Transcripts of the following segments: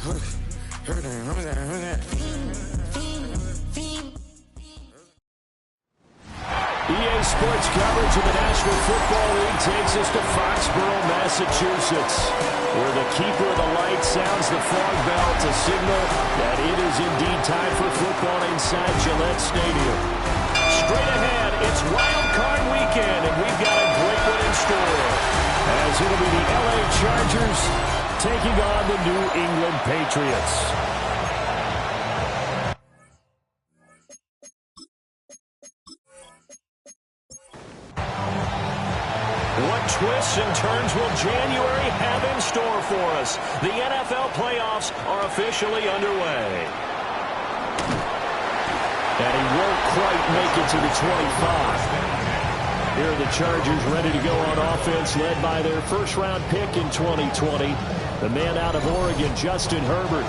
EA Sports coverage of the National Football League takes us to Foxborough, Massachusetts, where the keeper of the light sounds the frog bell to signal that it is indeed time for football inside Gillette Stadium. Straight ahead, it's Wild Card Weekend, and we've got a great one in store, as it'll be the LA Chargers taking on the New England Patriots. What twists and turns will January have in store for us? The NFL playoffs are officially underway. And he won't quite make it to the 25. Here are the Chargers ready to go on offense, led by their first-round pick in 2020, the man out of Oregon, Justin Herbert.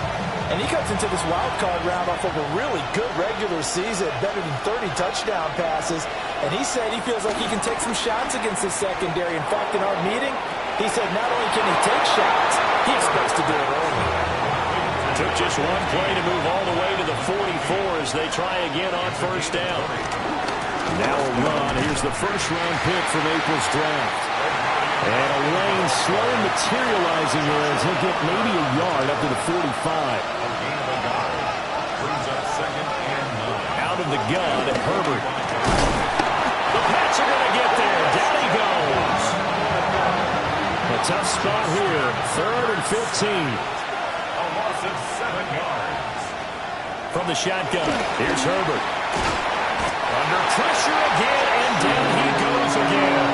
And he comes into this wild card round off of a really good regular season, better than 30 touchdown passes. And he said he feels like he can take some shots against the secondary. In fact, in our meeting, he said not only can he take shots, he expects to do it early. Took just one play to move all the way to the 44 as they try again on first down. Now a run. Here's the first-round pick from April's draft. And a lane slow materializing here as he'll get maybe a yard up to the 45. Out of the gun, Herbert. The Pats are going to get there. Down he goes. A tough spot here. 3rd and 15. A loss of 7 yards. From the shotgun, here's Herbert. Under pressure again, and down he goes again.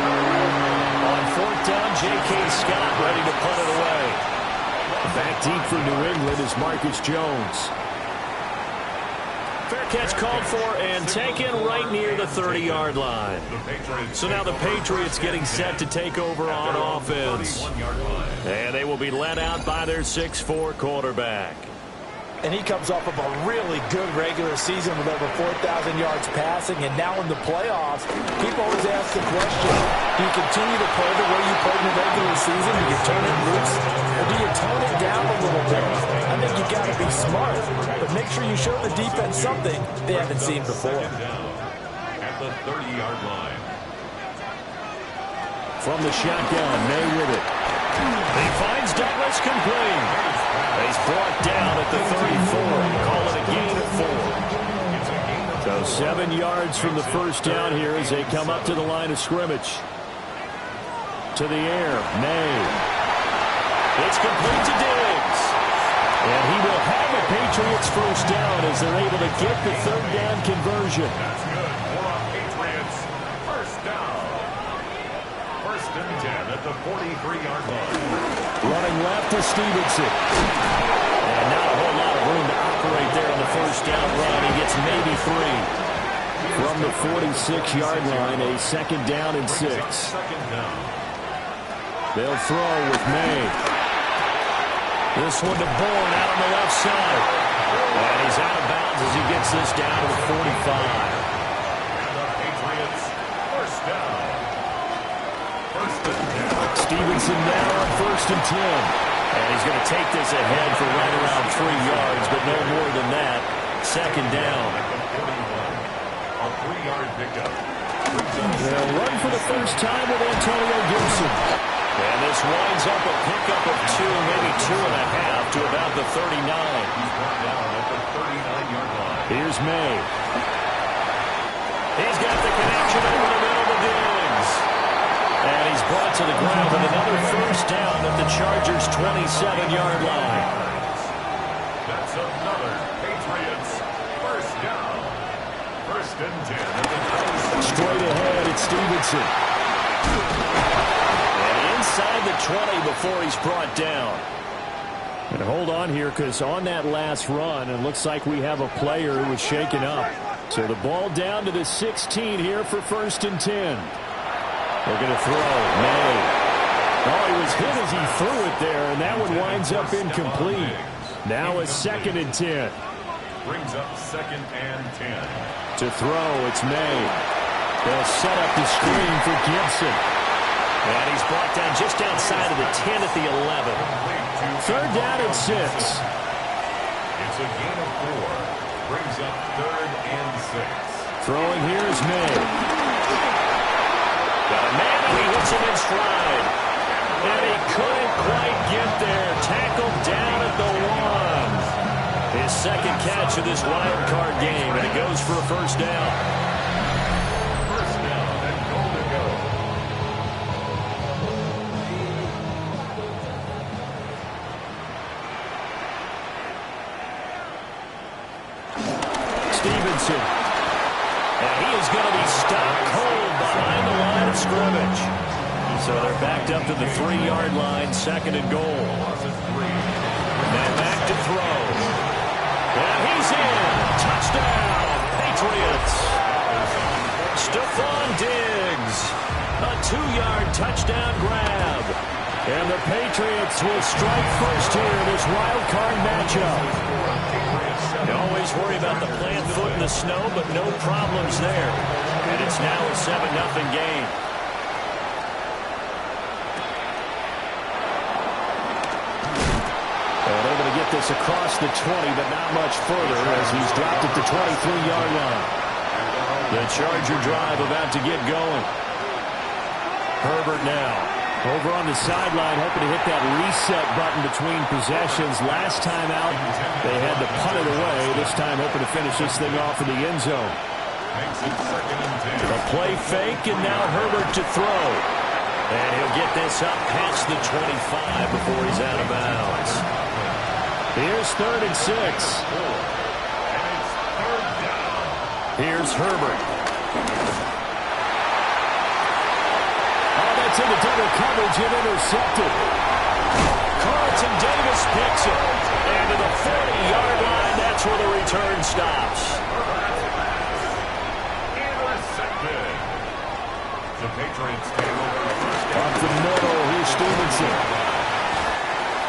On 4th down, J.K. Scott ready to punt it away. Back deep for New England is Marcus Jones. Fair catch called for and taken right near the 30-yard line. So now the Patriots getting set to take over on offense. And they will be led out by their 6'4" quarterback. And he comes off of a really good regular season with over 4,000 yards passing. And now in the playoffs, people always ask the question, do you continue to play the way you played in the regular season? Do you turn it loose? Or do you tone it down a little bit? I think you got to be smart. But make sure you show the defense something they haven't seen before. At the 30-yard line. From the shotgun, May with it. He finds Douglas complete. He's brought down at the 34. Call it a gain of 4. So 7 yards from the first down here as they come up to the line of scrimmage. To the air, May. It's complete to Diggs. And he will have a Patriots first down as they're able to get the 3rd down conversion. That's good for a Patriots first down. 1st and 10 at the 43-yard line. Running left to Stevenson. And not a whole lot of room to operate there on the first down run. He gets maybe 3. From the 46-yard line, a 2nd down and 6. They'll throw with May. This one to Bourne out on the left side. And he's out of bounds as he gets this down to the 45. And the Patriots first down. 1st and 10. Stevenson now on 1st and 10. And he's going to take this ahead for right around 3 yards, but no more than that. 2nd down. A 3-yard pickup. They'll run for the first time with Antonio Gibson. And this winds up a pickup of 2, maybe 2.5 to about the 39. He's brought down at the 39-yard line. Here's May. He's got the connection over the middle to Diggs. And he's brought to the ground with another first down at the Chargers' 27-yard line. That's another Patriots first down. 1st and 10 at the 27. Straight ahead, it's Stevenson. And inside the 20 before he's brought down. And hold on here, because on that last run, it looks like we have a player who was shaken up. So the ball down to the 16 here for 1st and 10. They're going to throw. May. Oh, he was hit as he threw it there, and that one winds up incomplete. Now a 2nd and 10. Brings up 2nd and 10. To throw, it's May. They'll set up the screen for Gibson. And he's brought down just outside of the 10 at the 11. 3rd down and 6. It's a gain of 4. Brings up 3rd and 6. Throwing here is May. Got a man, and he hits him in stride. And he couldn't quite get there. Tackled down at the 1. His second catch of this wild card game, and it goes for a first down. First down and goal to go. Stevenson. And he is going to be stopped cold behind the line of scrimmage. So they're backed up to the 3-yard line, 2nd and goal. And back to throw. And he's in. Touchdown, Patriots. Stephon Diggs. A 2-yard touchdown grab. And the Patriots will strike first here in this wild card matchup. You always worry about the plant foot in the snow, but no problems there. And it's now a 7-0 game. Able to get this across the 20, but not much further as he's dropped at the 23-yard line. The Charger drive about to get going. Herbert now over on the sideline, hoping to hit that reset button between possessions. Last time out, they had to punt it away. This time hoping to finish this thing off in the end zone. A play fake, and now Herbert to throw. And he'll get this up past the 25 before he's out of bounds. Here's 3rd and 6. Here's Herbert. Oh, that's into double coverage and intercepted. Carlton Davis picks it. And to the 40-yard line, that's where the return stops. Intercepted. The Patriots take over first down. Up the middle, here's Stevenson.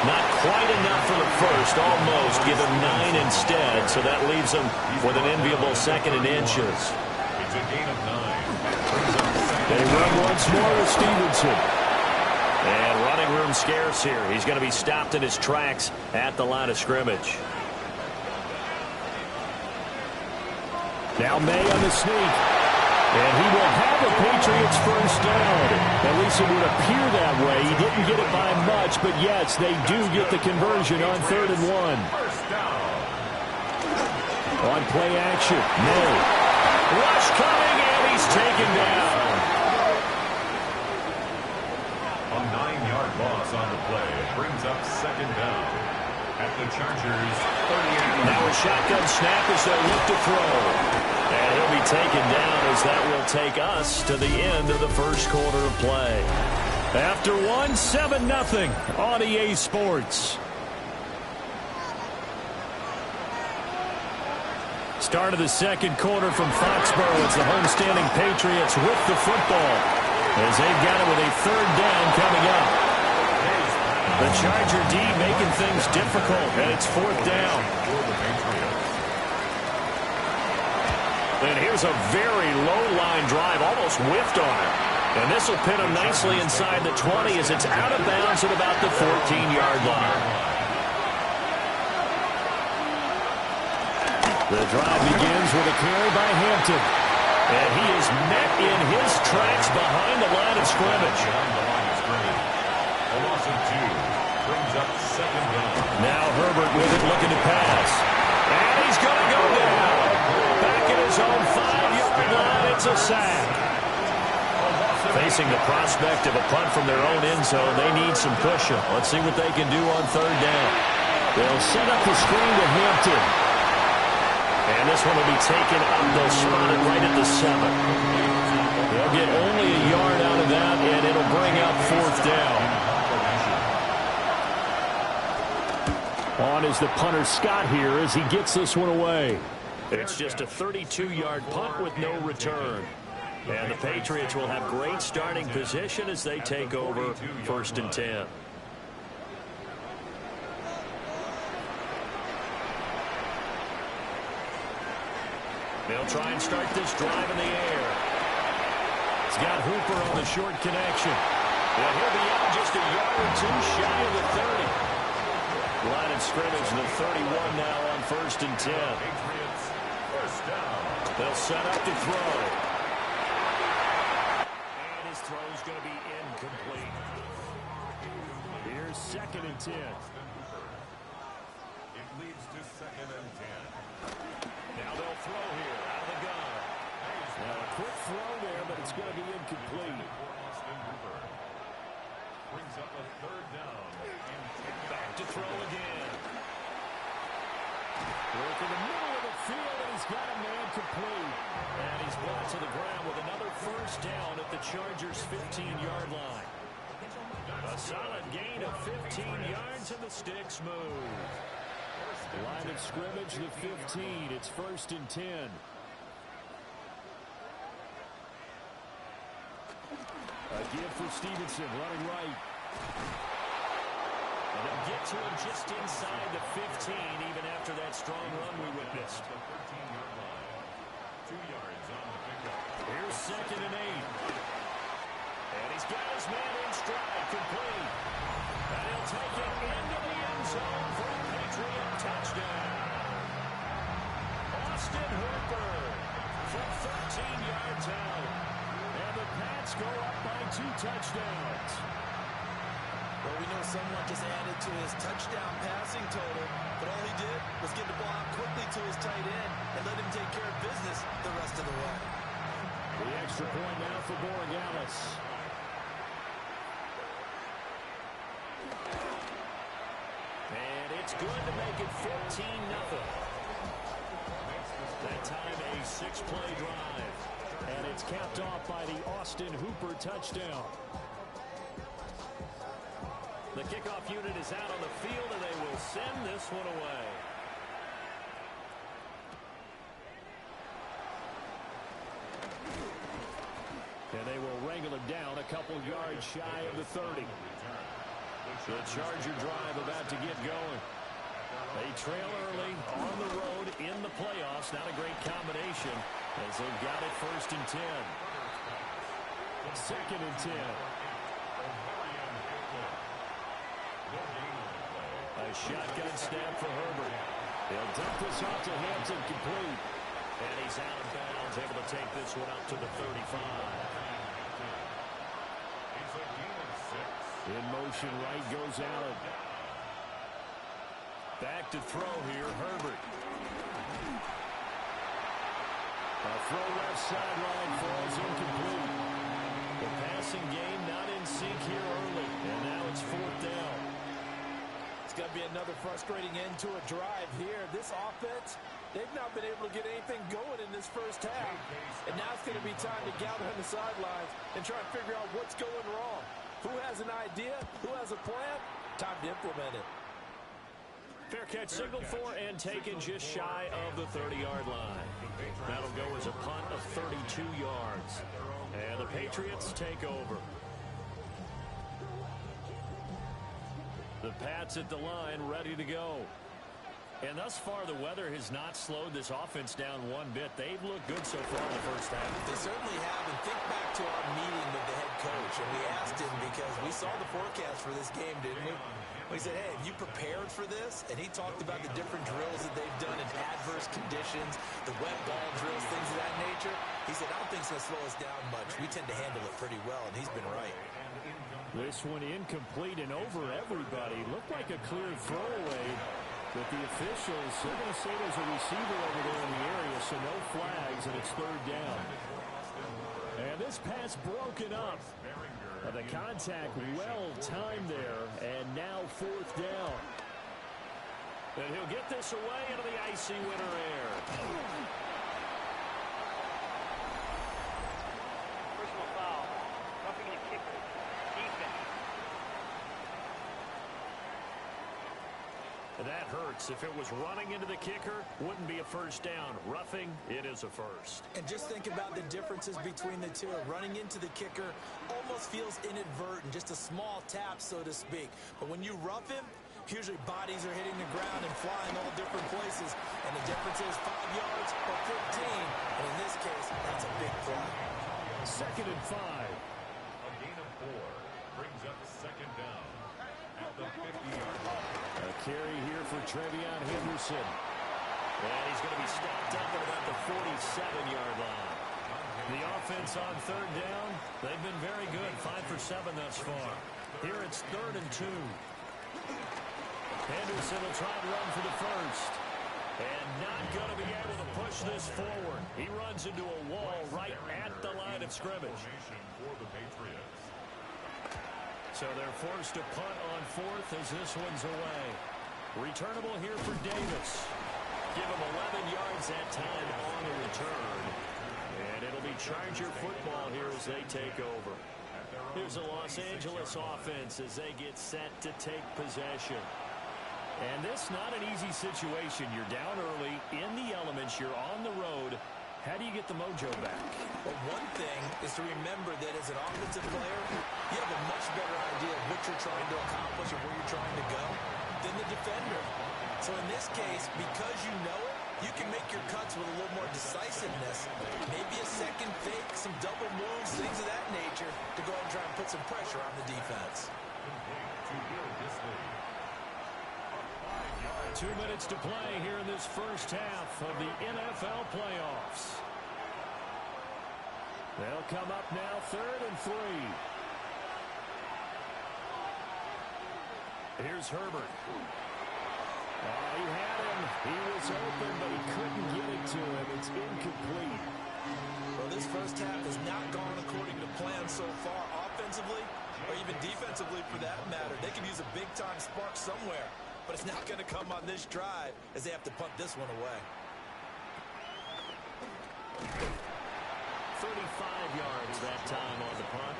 Not quite enough for the first, almost. Give him 9 instead, so that leaves him with an enviable 2nd and inches. It's a gain of 9. They run once more with Stevenson. And running room scarce here. He's going to be stopped in his tracks at the line of scrimmage. Now May on the sneak. And he will have the Patriots first down. At least it would appear that way. He didn't get it by much, but yes, they do get the conversion on 3rd and 1. On play action, May. Rush coming, and he's taken down. A 9-yard loss on the play. It brings up 2nd down. At the Chargers, 38. Now a shotgun snap as they look to throw. And he'll be taken down as that will take us to the end of the first quarter of play. After 7-0 on EA Sports. Start of the second quarter from Foxborough. It's the homestanding Patriots with the football as they've got it with a 3rd down coming up. The Charger D making things difficult, and it's 4th down. And here's a very low line drive, almost whiffed on it. And this will pin him nicely inside the 20 as it's out of bounds at about the 14-yard line. The drive begins with a carry by Hampton. And he is met in his tracks behind the line of scrimmage. A loss of 2 brings up 2nd down. Now Herbert with it, looking to pass. And he's going to go down. Back at his own 5-yard line, it's a sack. Facing the prospect of a punt from their own end zone, they need some cushion. Let's see what they can do on 3rd down. They'll set up the screen to Hampton. And this one will be taken up. They'll spot it right at the 7. They'll get only a yard out of that, and it'll bring up 4th down. On is the punter Scott here as he gets this one away. It's just a 32-yard punt with no return. And the Patriots will have great starting position as they take over 1st and 10. They'll try and start this drive in the air. He's got Hooper on the short connection. Well, he'll be out just a yard or 2 shy of the 30. Line of line of scrimmage. The 31 now on 1st and 10. Patriots, first down. They'll set up to throw. And his throw is going to be incomplete. Here's 2nd and 10. It leads to 2nd and 10. Now they'll throw here out of the gun. Now a quick throw there, but it's going to be incomplete. Brings up a 3rd down. Back to throw again. Work in the middle of the field, and he's got a man complete. And he's brought to the ground with another 1st down at the Chargers' 15-yard line. A solid gain of 15 yards, and the sticks move. Line of scrimmage, the 15. It's 1st and 10. A give for Stevenson, running right. And they'll get to him just inside the 15, even after that strong run we witnessed. 13-yard line. 2 yards on the pickup. Here's 2nd and 8. And he's got his man in stride, complete. And he'll take it into the end zone for a Patriot touchdown. Austin Hooper from 13 yards out. And the Pats go up by 2 touchdowns. Well, we know someone just added to his touchdown passing total, but all he did was get the ball out quickly to his tight end and let him take care of business the rest of the way. The extra point now for Borregales. And it's good to make it 14-0. That time a 6-play drive. And it's capped off by the Austin Hooper touchdown. The kickoff unit is out on the field, and they will send this one away. And they will wrangle him down a couple yards shy of the 30. The Charger drive about to get going. They trail early on the road in the playoffs. Not a great combination as they've got it 1st and 10. 2nd and 10. A shotgun snap for Herbert. He'll dump this off to Hampton, complete. And he's out of bounds, able to take this one up to the 35. In motion, right goes Allen. Back to throw here, Herbert. A throw left sideline falls incomplete. The passing game not in sync here early, and now it's 4th down. It's going to be another frustrating end to a drive here. This offense, they've not been able to get anything going in this 1st half. And now it's going to be time to gather on the sidelines and try and figure out what's going wrong. Who has an idea? Who has a plan? Time to implement it. Fair catch signaled for and taken just shy of the 30-yard line. That'll go as a punt of 32 yards. And the Patriots take over. The Pats at the line, ready to go. And thus far, the weather has not slowed this offense down one bit. They've looked good so far in the 1st half. They certainly have. And think back to our meeting with the head coach. And we asked him because we saw the forecast for this game, didn't we? We said, hey, have you prepared for this? And he talked about the different drills that they've done in adverse conditions, the wet ball drills, things of that nature. He said, I don't think it's going to slow us down much. We tend to handle it pretty well, and he's been right. This one incomplete and over everybody. Looked like a clear throwaway. But the officials, they're going to say there's a receiver over there in the area, so no flags, and it's 3rd down. And this pass broken up. The contact well-timed there, and now 4th down. And he'll get this away into the icy winter air. Personal foul. Roughing the kicker. Defense. That hurts. If it was running into the kicker, wouldn't be a 1st down. Roughing, it is a 1st. And just think about the differences between the two. Running into the kicker almost feels inadvertent, just a small tap, so to speak. But when you rough him, usually bodies are hitting the ground and flying all different places. And the difference is 5 yards or 15. And in this case, that's a big play. 2nd and 5. A gain of 4 brings up 2nd down at the 50-yard line. A carry here for Trevion Henderson. And he's going to be stopped up at about the 47-yard line. The offense on third down, they've been very good, 5 for 7 thus far. Here it's 3rd and 2. Henderson will try and run for the first. And not going to be able to push this forward. He runs into a wall right at the line of scrimmage. For the Patriots. So they're forced to punt on 4th as this one's away. Returnable here for Davis. Give him 11 yards that time on the return. And it'll be Charger football here as they take over. Here's the Los Angeles offense as they get set to take possession. And this not an easy situation. You're down early, in the elements, you're on the road. How do you get the mojo back? Well, one thing is to remember that as an offensive player, you have a much better idea of what you're trying to accomplish and where you're trying to go than the defender. So in this case, because you know it, you can make your cuts with a little more decisiveness. Maybe a second fake, some double moves, things of that nature to go ahead and try and put some pressure on the defense. 2 minutes to play here in this first half of the NFL playoffs. They'll come up now 3rd and 3. Here's Herbert. Oh, he had him. He was open, but he couldn't get it to him. It's incomplete. Well, this first half has not gone according to plan so far offensively or even defensively for that matter. They could use a big-time spark somewhere, but it's not going to come on this drive as they have to punt this one away. 35 yards that time on the punt.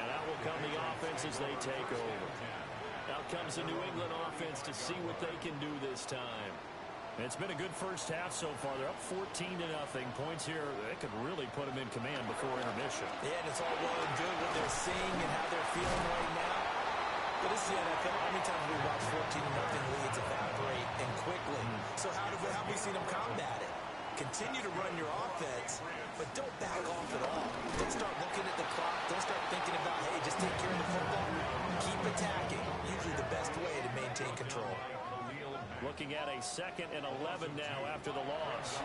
And out will come the offense as they take over. Out comes the New England offense to see what they can do this time. It's been a good first half so far. They're up 14-0. Points here, they could really put them in command before intermission. Yeah, and it's all well and good what they're seeing and how they're feeling right now. But this is the NFL. How many times have we watched 14-0 leads evaporate and quickly? So how have we seen them combat it? Continue to run your offense, but don't back off at all. Don't start looking at the clock. Don't start thinking about, hey, just take care of the football. Keep attacking. Usually the best way to maintain control. Looking at a 2nd and 11 now after the loss.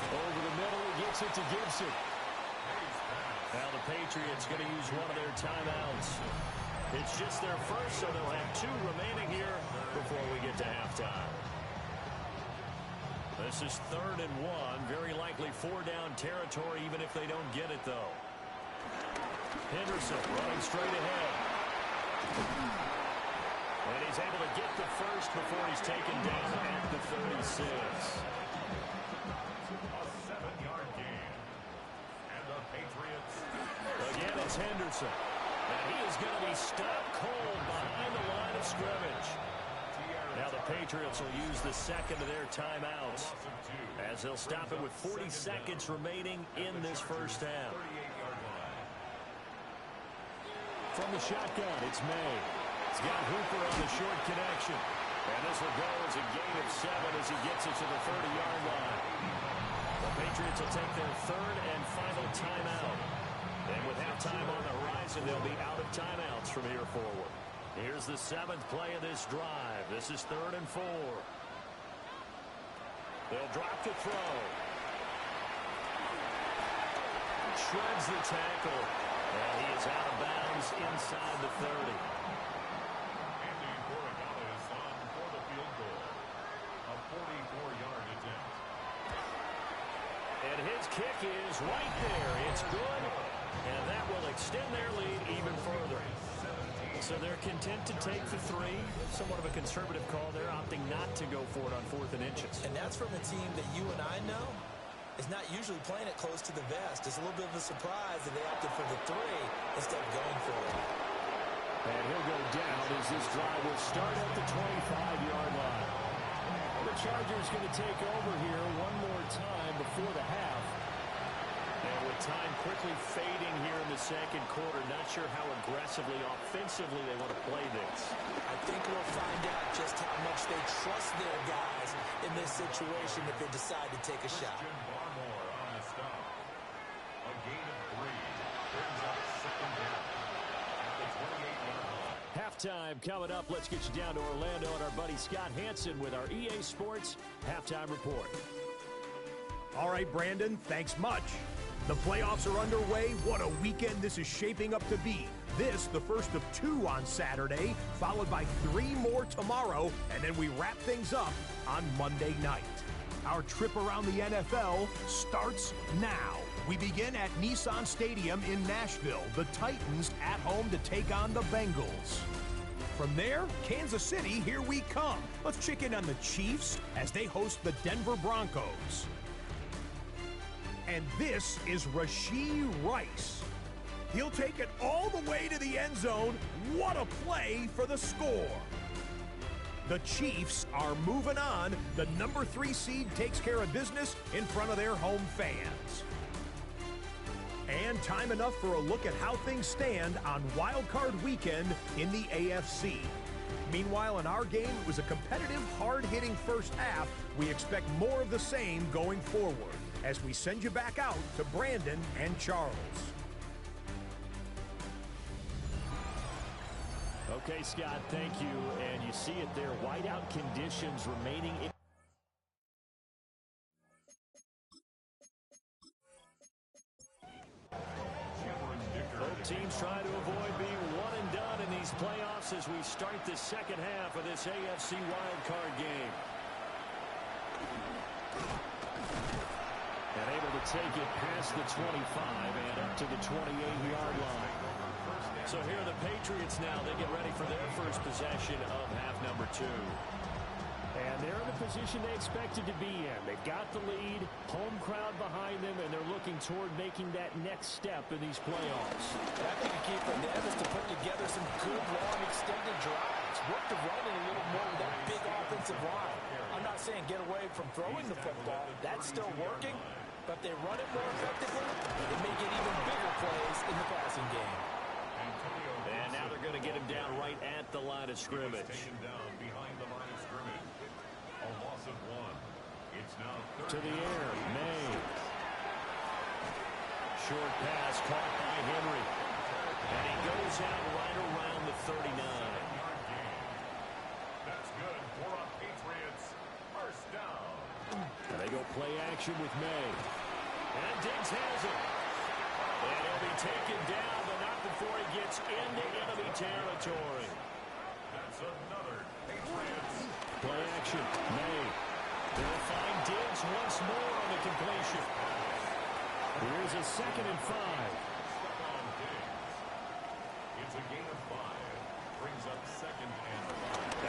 Over the middle, he gets it to Gibson. Now the Patriots going to use one of their timeouts. It's just their first, so they'll have 2 remaining here before we get to halftime. This is 3rd and 1. Very likely 4-down territory, even if they don't get it, though. Henderson running straight ahead. And he's able to get the first before he's taken down at the 36. A 7-yard gain. And the Patriots. Again, it's Henderson. And he is going to be stopped cold behind the line of scrimmage. Now the Patriots will use the 2nd of their timeouts as they'll stop it with 40 seconds remaining in this first half. From the shotgun, it's May. He's got Hooper on the short connection. And this will go as a gain of 7 as he gets it to the 30-yard line. The Patriots will take their 3rd and final timeout. And with halftime on the horizon, they'll be out of timeouts from here forward. Here's the 7th play of this drive. This is 3rd and 4. They'll drop to throw. Shreds the tackle. And he is out of bounds inside the 30. Andy Corrigano is on for the field goal. A 44-yard attempt. And his kick is right there. It's good. And that will extend their lead even further. So they're content to take the 3. Somewhat of a conservative call. They're opting not to go for it on 4th and inches. And that's from a team that you and I know is not usually playing it close to the vest. It's a little bit of a surprise that they opted for the 3 instead of going for it. And he'll go down as this drive will start at the 25-yard line. The Chargers going to take over here one more time before the half. And with time quickly fading here in the second quarter, not sure how aggressively, offensively they want to play this. I think we'll find out just how much they trust their guys in this situation if they decide to take a shot. Jim Barmore on the stop. A gain of 3. Brings up 2nd down at the 28-yard line. halftime coming up. Let's get you down to Orlando and our buddy Scott Hansen with our EA Sports Halftime Report. All right, Brandon, thanks much. The playoffs are underway. What a weekend this is shaping up to be. This, the first of 2 on Saturday, followed by 3 more tomorrow, and then we wrap things up on Monday night. Our trip around the NFL starts now. We begin at Nissan Stadium in Nashville, the Titans at home to take on the Bengals. From there, Kansas City, here we come. Let's check in on the Chiefs as they host the Denver Broncos. And this is Rashee Rice. He'll take it all the way to the end zone. What a play for the score. The Chiefs are moving on. The number 3 seed takes care of business in front of their home fans. And time enough for a look at how things stand on Wild Card Weekend in the AFC. Meanwhile, in our game, it was a competitive, hard-hitting first half. We expect more of the same going forward as we send you back out to Brandon and Charles. Okay, Scott, thank you. And you see it there, whiteout conditions remaining in. Both teams trying to avoid being one and done in these playoffs as we start the second half of this AFC wildcard game. And able to take it past the 25 and up to the 28-yard line. So here are the Patriots now. They get ready for their first possession of half number 2. And they're in the position they expected to be in. They've got the lead, home crowd behind them, and they're looking toward making that next step in these playoffs. I think the key for them is to put together some good, long, extended drives. Work the running a little more with that big offensive line. I'm not saying get away from throwing the football. That's still working. But if they run it more effectively, they may get even bigger plays in the passing game. And now they're going to get him down right at the line of scrimmage. Taken down behind the line of scrimmage. A loss of 1. It's now to the air, May. Short pass caught by Henry. And he goes out right around the 39. That's good for a Patriots. First down. And they go play action with May. And Diggs has it. And he'll be taken down, but not before he gets into enemy territory. That's another Patriots. Play action, May. They'll find Diggs once more on the completion. Here's a 2nd and 5. On Diggs. It's a gain of 5. Brings up 2nd and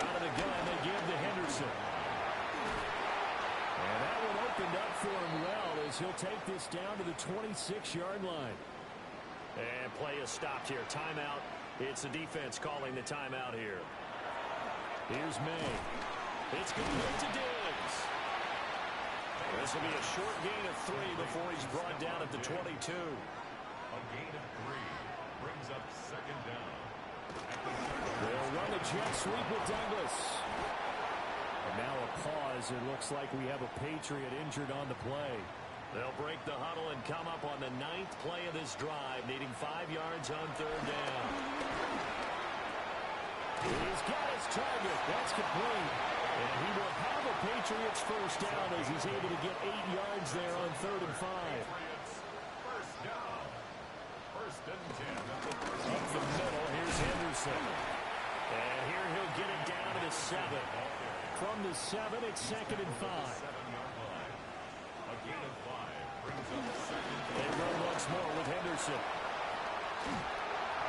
5. Out of the gun, they give to Henderson. And that one opened up for him well as he'll take this down to the 26-yard line. And play is stopped here. Timeout. It's the defense calling the timeout here. Here's May. It's going to go to Diggs. This will be a short gain of 3 before he's brought down at the 22. A gain of 3 brings up 2nd down. They'll run a jet sweep with Douglas. And now a pause. It looks like we have a Patriot injured on the play. They'll break the huddle and come up on the 9th play of this drive, needing 5 yards on 3rd down. He's got his target. That's complete. And he will have a Patriots first down as he's able to get 8 yards there on 3rd and 5. First down. 1st and 10. Up the middle, here's Henderson. And here he'll get it down to the 7. From the 7, it's 2nd and 5. 7-yard line. A gain of 5 brings up 2nd. They run once more with Henderson.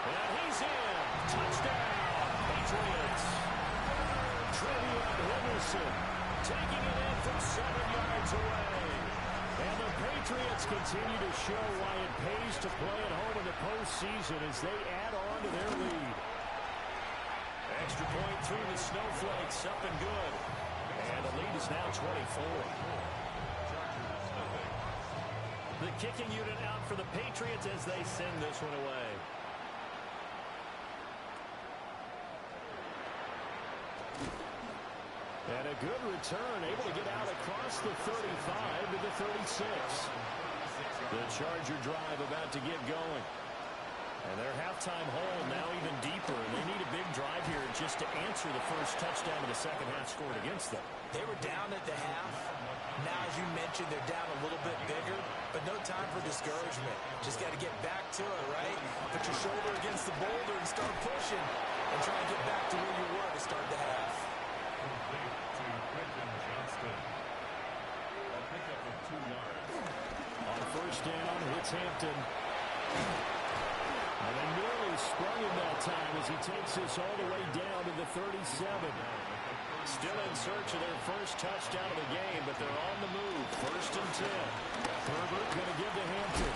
And he's in. Touchdown, Patriots. Trevion Henderson taking it in from 7 yards away. And the Patriots continue to show why it pays to play at home in the postseason as they add on to their lead. Extra point through the snowflakes, up and good. And the lead is now 24. The kicking unit out for the Patriots as they send this one away. And a good return, able to get out across the 35 to the 36. The Charger drive about to get going. And their halftime hole now even deeper. They need a big drive here just to answer the first touchdown of the second half scored against them. They were down at the half. Now, as you mentioned, they're down a little bit bigger, but no time for discouragement. Just got to get back to it, right? Put your shoulder against the boulder and start pushing and try and get back to where you were to start the half. Complete to Quentin Johnston. A pickup of 2 yards. On first down, hits Hampton. And they nearly sprung him that time as he takes this all the way down to the 37. Still in search of their first touchdown of the game, but they're on the move. First and 10. Herbert going to give to Hampton.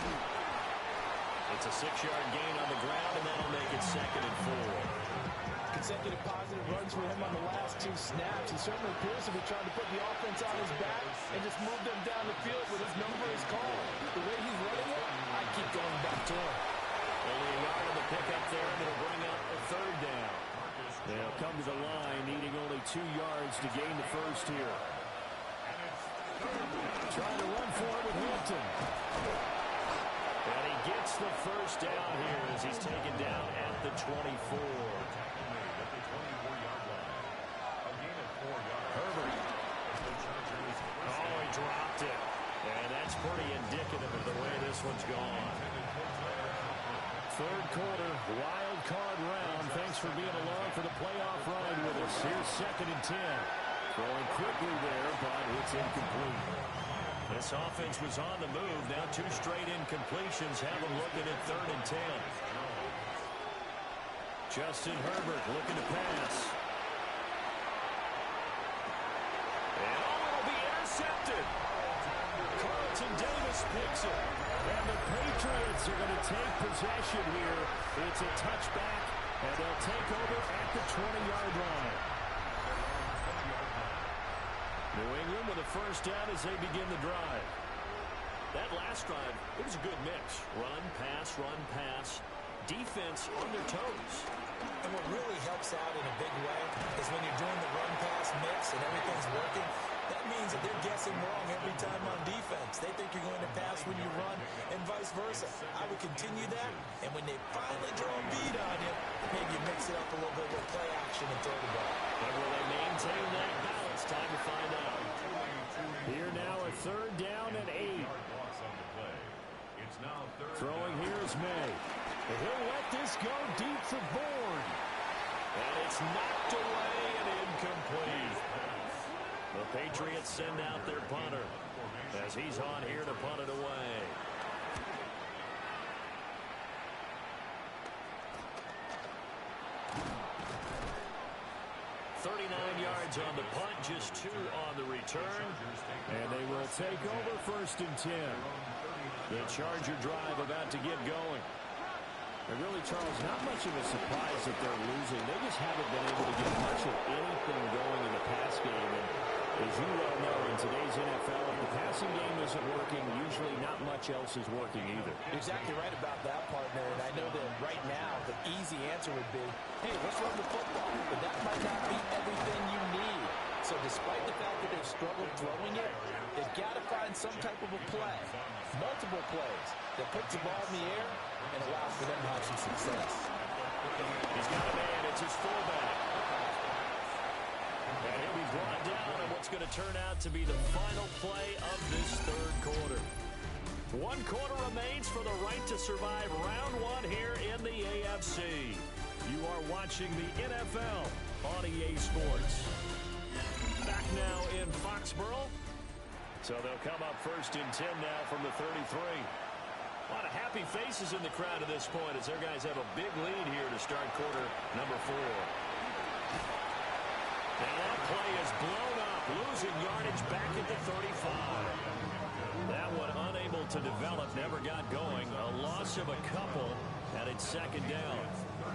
It's a 6-yard gain on the ground, and that'll make it 2nd and 4. Consecutive positive runs for him on the last 2 snaps. He certainly appears to be trying to put the offense on his back and just move them down the field when his number is called. The way he's running it, I keep going back to him. Only a yard on the pickup there, and it'll bring up a 3rd down. They'll come to the line, needing only 2 yards to gain the first here. Trying to run for it with Hampton. And he gets the first down here as he's taken down at the 24. Herbert. Oh, he dropped it. And that's pretty indicative of the way this one's gone. 3rd quarter, wild card round. Thanks for being along for the playoff ride with us. Here's 2nd and 10. Throwing quickly there, but it's incomplete. This offense was on the move. Now 2 straight incompletions have them looking at 3rd and 10. Justin Herbert looking to pass. And it'll be intercepted. Carlton Davis picks it. And the Patriots are going to take possession here. It's a touchback, and they'll take over at the 20-yard line. New England with a first down as they begin the drive. That last drive, it was a good mix. Run, pass. Defense on their toes. And what really helps out in a big way is when you're doing the run-pass mix and everything's working, that means that they're guessing wrong every time on defense. They think you're going to pass when you run and vice versa. I would continue that, and when they finally draw a bead on you, maybe you mix it up a little bit with play action and throw the ball. And will they maintain that balance? Time to find out. Here now a 3rd down and 8. Throwing here is May. And he'll let this go deep for Bourne. And it's knocked away and incomplete. The Patriots send out their punter as he's on here to punt it away. Yards on the punt, just 2 on the return. And they will take over 1st and 10. The Charger drive about to get going. And really, Charles, not much of a surprise that they're losing. They just haven't been able to get much of anything going in the pass game. And as you well know, in today's NFL, if the passing game isn't working, usually not much else is working either. Exactly right about that, partner. And I know that right now, the easy answer would be, hey, let's run the football. But that might not be everything you need. So despite the fact that they've struggled throwing it, they've got to find some type of a play, multiple plays, that puts the ball in the air and allows for them to have some success. He's got a man. It's his fullback. And he'll be brought down on what's going to turn out to be the final play of this 3rd quarter. 1 quarter remains for the right to survive round 1 here in the AFC. You are watching the NFL on EA Sports. Back now in Foxborough. So they'll come up 1st and 10 now from the 33. A lot of happy faces in the crowd at this point as their guys have a big lead here to start quarter number 4. And that play is blown up, losing yardage back at the 35. That one unable to develop, never got going. A loss of a couple, and it's 2nd down.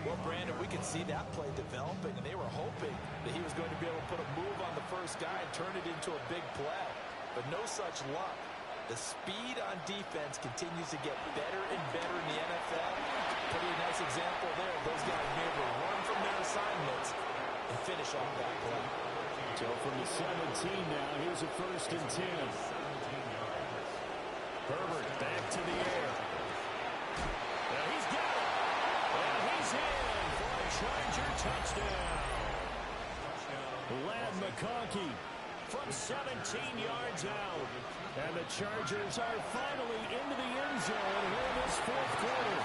Well, Brandon, we could see that play developing, and they were hoping that he was going to be able to put a move on the first guy and turn it into a big play. But no such luck. The speed on defense continues to get better and better in the NFL. Pretty nice example there. Those guys being able to run from their assignments and finish off that play. So from the 17 now, here's a 1st and 10. Herbert back to the air. Now he's got it. Charger touchdown. Lad McConkey from 17 yards out. And the Chargers are finally into the end zone here in this fourth quarter.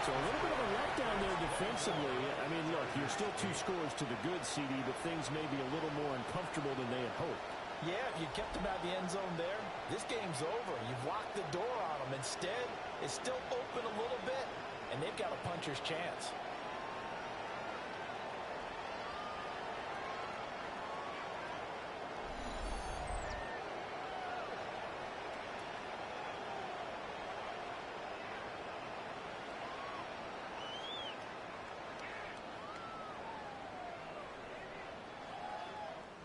So a little bit of a letdown there defensively. I mean, look, you're still 2 scores to the good, CD, but things may be a little more uncomfortable than they had hoped. Yeah, if you kept them out of the end zone there, this game's over. You've locked the door on them. Instead, it's still open a little bit, and they've got a puncher's chance.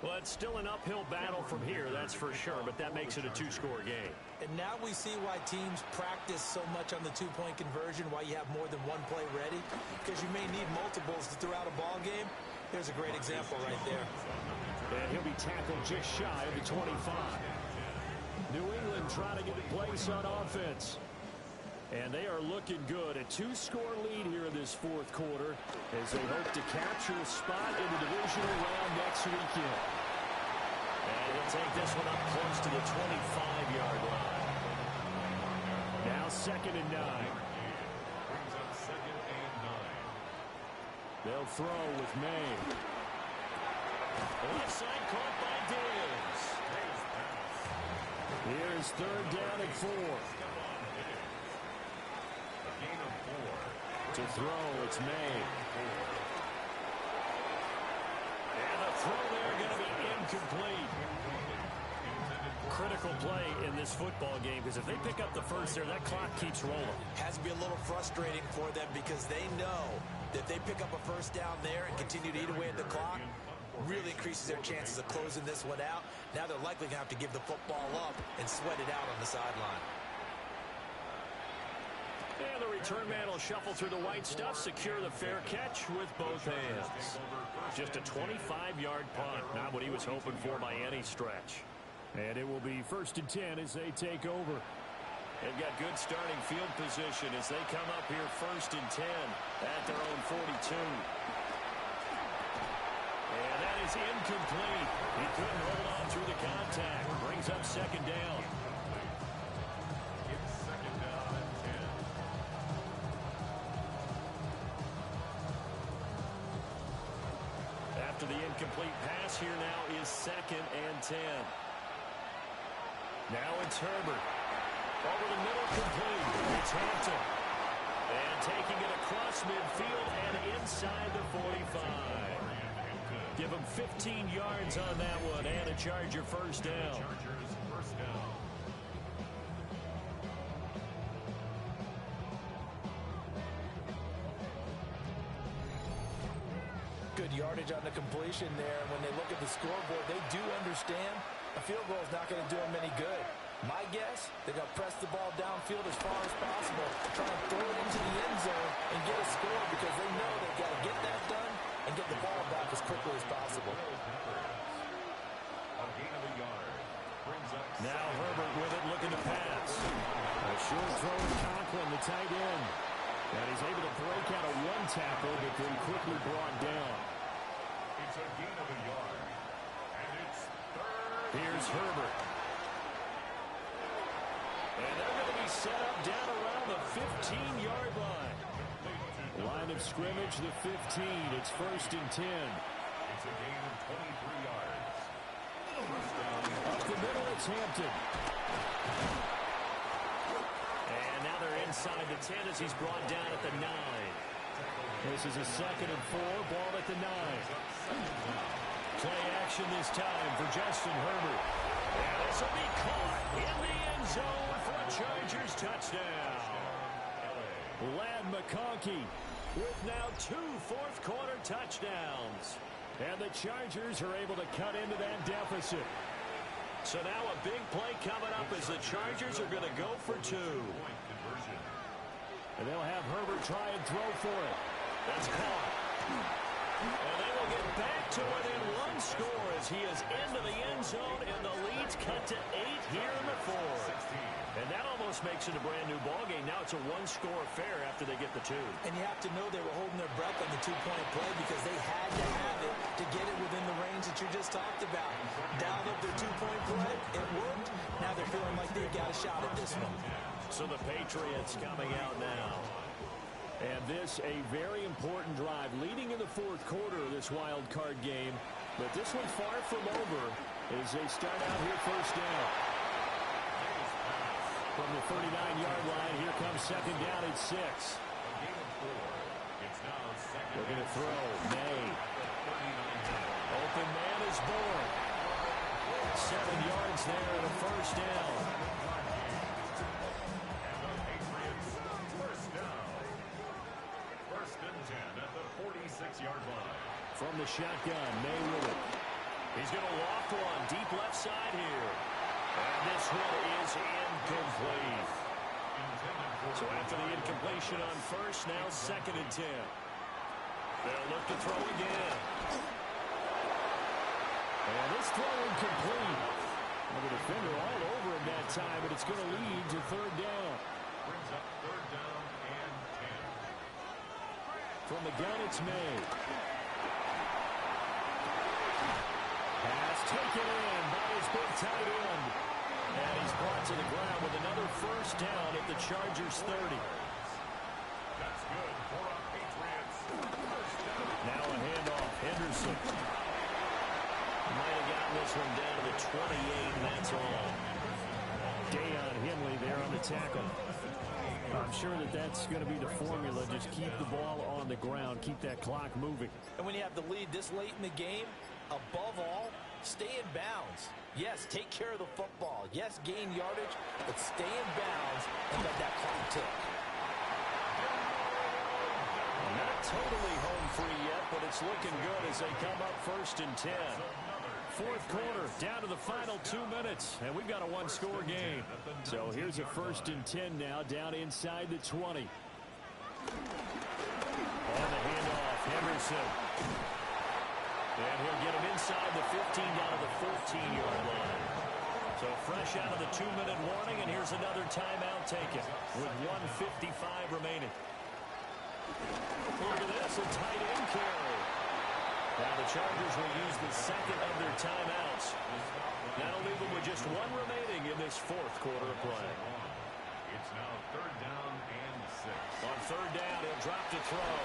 Well, it's still an uphill battle from here, that's for sure, but that makes it a 2-score game. And now we see why teams practice so much on the 2-point conversion, why you have more than one play ready, because you may need multiples throughout a ball game. Here's a great example right there. And he'll be tackled just shy of the 25. New England trying to get a place on offense. And they are looking good. A 2-score lead here in this fourth quarter as they hope to capture a spot in the divisional round next weekend. And he'll take this one up close to the 25-yard line. Now 2nd and 9. Brings up 2nd and 9. They'll throw with May. Left side caught by Diggs. Here's 3rd down and 4. To throw, it's May. And the throw there going to be incomplete. Critical play in this football game because if they pick up the first there, that clock keeps rolling. Has to be a little frustrating for them because they know that if they pick up a first down there and continue to eat away at the clock, really increases their chances of closing this one out. Now they're likely going to have to give the football up and sweat it out on the sideline. And the return man will shuffle through the white stuff, secure the fair catch with both hands. Just a 25-yard punt, not what he was hoping for by any stretch. And it will be 1st and 10 as they take over. They've got good starting field position as they come up here 1st and 10 at their own 42. And that is incomplete. He couldn't hold on through the contact. Brings up 2nd down. After the incomplete pass, here now is 2nd and 10. Now it's Herbert. Over the middle, complete. It's Hampton. And taking it across midfield and inside the 45. Give him 15 yards on that one and a Charger first down. Good yardage on the completion there. When they look at the scoreboard, they do understand a field goal is not going to do them any good. My guess, they're going to press the ball downfield as far as possible, try and throw it into the end zone and get a score because they know they've got to get that done and get the ball back as quickly as possible. A gain of a yard. Brings up now Herbert with it, looking to pass. A short throw to Conklin, the tight end. And he's able to break out a one tackle, but then quickly brought down. It's a gain of a yard. And it's 3rd. Here's Herbert. And they're going to be set up down around the 15-yard line. Line of scrimmage, the 15. It's 1st and 10. It's a gain of 23 yards. Up the middle, it's Hampton. And now they're inside the 10 as he's brought down at the 9. This is a 2nd and 4, ball at the 9. Play action this time for Justin Herbert. And this will be caught in the end zone for a Chargers touchdown. Lad McConkey with now 2 fourth-quarter touchdowns. And the Chargers are able to cut into that deficit. So now a big play coming up as the Chargers are going to go for 2. And they'll have Herbert try and throw for it. That's caught. And they will get back to within one score as he is into the end zone, and the lead's cut to 8 here in the fourth. And that almost makes it a brand-new ballgame. Now it's a one-score affair after they get the 2. And you have to know they were holding their breath on the two-point play because they had to have it to get it within the range that you just talked about. Dialed up their two-point play. It worked. Now they're feeling like they've got a shot at this one. So the Patriots coming out now. And this a very important drive leading in the fourth quarter of this wild card game. But this one far from over as they start out here first down. From the 39-yard line, here comes second down at 6. They're going to throw. May. Open man is born. 7 yards there and a first down. And the Patriots first down. First and 10 at the 46-yard line. From the shotgun, May with it. He's going to loft one deep left side here. And this one is incomplete. So after the incompletion on first, now second and 10. They'll look to throw again. And this throw incomplete. Well, the defender all over him that time, but it's going to lead to third down. Brings up third down and 10. From the gun, it's May. Pass taken in by his big tight end. And he's brought to the ground with another first down at the Chargers' 30. That's good for a Patriots first down. Now a handoff. Henderson. Might have gotten this one down to the 28, and that's all. Dayon Henley there on the tackle. I'm sure that that's going to be the formula. Just keep the ball on the ground. Keep that clock moving. And when you have the lead this late in the game, above all, stay in bounds. Yes, take care of the football. Yes, gain yardage, but stay in bounds and let that clock tick. Not totally home free yet, but it's looking good as they come up first and 10. Fourth quarter, down to the final 2 minutes, and we've got a one-score game. So here's a first and 10 now, down inside the 20. On the handoff, Henderson. And he'll get him inside the 15 down to the 14-yard line. So fresh out of the 2-minute warning, and here's another timeout taken with 1:55 remaining. Look at this, a tight end carry. Now the Chargers will use the second of their timeouts. That'll leave them with just 1 remaining in this fourth quarter of play. It's now third down and 6. On third down, he'll drop to throw.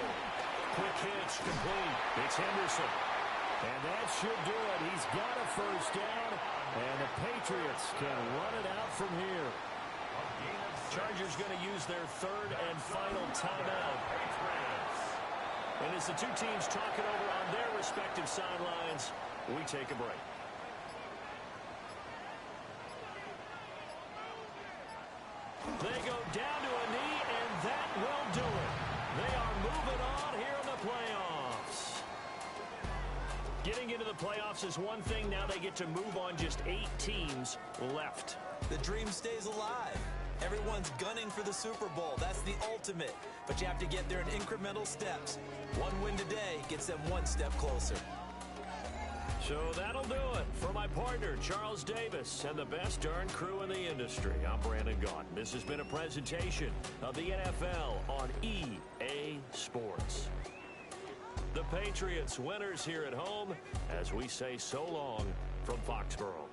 Quick hitch, complete. It's Henderson. And that should do it. He's got a first down, and the Patriots can run it out from here. Chargers going to use their third and final timeout. And as the two teams talk it over on their respective sidelines, we take a break. They go down to a knee, and that will do it. They are moving on here in the playoffs. Getting into the playoffs is one thing. Now they get to move on. Just 8 teams left. The dream stays alive. Everyone's gunning for the Super Bowl. That's the ultimate. But you have to get there in incremental steps. One win today gets them 1 step closer. So that'll do it. For my partner, Charles Davis, and the best darn crew in the industry, I'm Brandon Gaudin. This has been a presentation of the NFL on EA Sports. The Patriots winners here at home as we say so long from Foxborough.